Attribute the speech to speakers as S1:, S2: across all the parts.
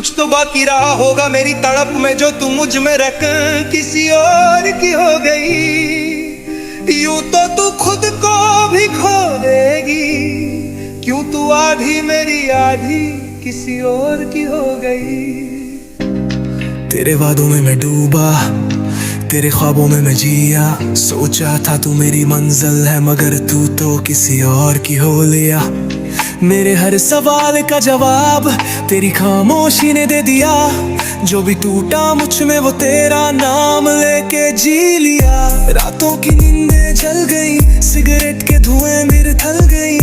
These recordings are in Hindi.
S1: कुछ तो बाकी रहा होगा मेरी तड़प में, जो तू मुझ में रख किसी और की हो गई। यूं तो तू खुद को भी खो देगी, क्यों तू आधी मेरी आधी किसी और की हो गई।
S2: तेरे वादों में मैं डूबा, तेरे ख्वाबों में मैं जिया, सोचा था तू मेरी मंजिल है मगर तू तो किसी और की हो लिया। मेरे हर सवाल का जवाब तेरी खामोशी ने दे दिया, जो भी टूटा मुझ में वो तेरा नाम लेके जी लिया। रातों की नींदें जल गई, सिगरेट के धुएं मेरे थल गई,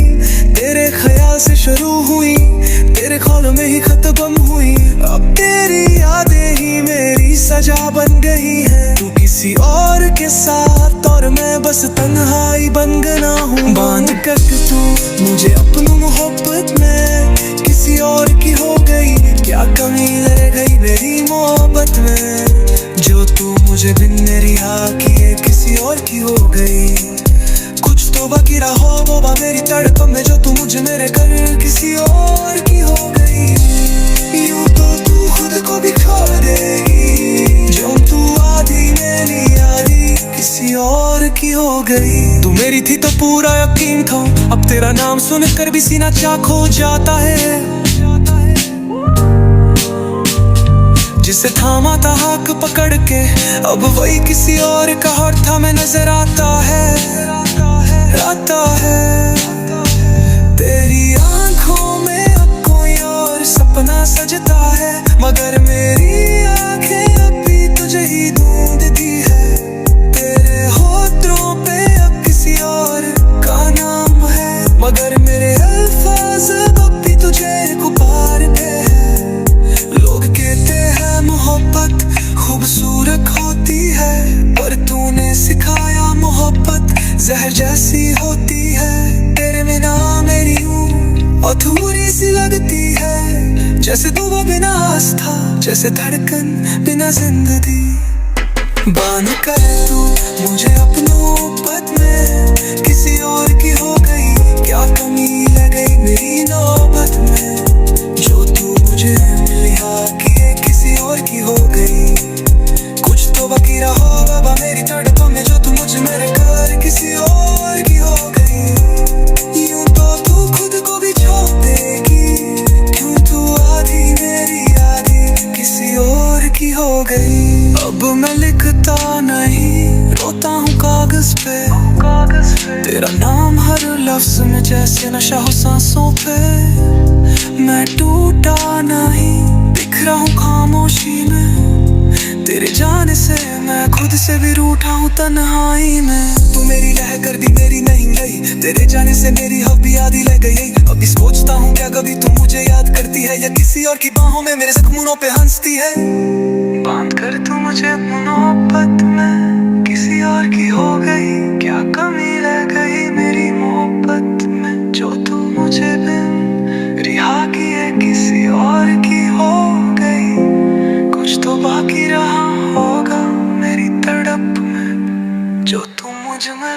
S2: तेरे ख्याल से शुरू हुई, तेरे ख्याल में ही खत्म हुई। अब तेरी यादें ही मेरी सजा बन गई है, तू किसी और के साथ और मैं बस तन्हाई बन गया हूँ। बांध कर तू मुझे अपनी मोहब्बत में किसी और की हो गई, क्या कमी रह गई मेरी मोहब्बत में, जो तू मुझे बिन मेरी हाँ किए किसी और की हो गई। कुछ तो बाकी रहा होगा मेरी तड़प में, जो तू मुझे मेरे कर किसी और की हो गई। यूं तो तू खुद को भी खो देगी, जो तू आधी मेरी आधी किसी और की हो गई। तू मेरी थी तो पूरा यकीन था, अब तेरा नाम सुनकर भी सीना चाक हो जाता है। जिसे थामा था हाथ पकड़ के, अब वही किसी और का हाथ में नजर आता है। तेरी आंखों में अब कोई और सपना सजता है, मगर मेरी आंखें अब भी तुझे ही ढूंढती है। तेरे होठों पे अब किसी और का नाम है, मगर मेरे अल्फाज अब भी तुझे पुकारते हैं। लोग कहते हैं मोहब्बत खूबसूरत होती है, पर तूने सिखाया मोहब्बत जहर जैसी होती है। तेरे बिना मेरी यूं अधूरी सी लगती है, जैसे दुआ बिना आस्था, जैसे धड़कन बिना जिंदगी। बांध कर तू मुझे अपनी मोहब्बत में किसी और की हो गई, क्या कमी रह गई मेरी नौबत में, जो तू मुझे लिया किए किसी और की हो गई। कुछ तो बाकी रहा बाबा मेरी तड़प में, जो तू मुझे मेरे कर किसी और की हो गई। यूं तो तू खुद को भी छोड़ देगी, क्यों तू आधी मेरी आधी किसी और की हो गई। अब मैं लिखता नहीं, रोता हूँ कागज पे, तेरा नाम हर लफ्ज में जैसे नशा हो सांसों पे। मैं टूटा नहीं, बिखरा हूँ खामोशी में, तेरे जाने से मैं खुद से भी रूठा हूँ तन्हाई में। तू मेरी लह कर दी मेरी नहीं गई, तेरे जाने से मेरी हब्बी आधी रह गई। अभी सोचता हूँ क्या कभी तू मुझे याद करती है, या किसी और की बाहों में मेरे जख्मों पे हंसती है। बांध कर तू मुझे मोहब्बत में किसी और की हो गई, क्या कमी रह गई मेरी मोहब्बत में, जो तू मुझे बिन रिहा किए किसी और की हो गई। कुछ तो बाकी रहा होगा मेरी तड़प में, जो तू मुझ में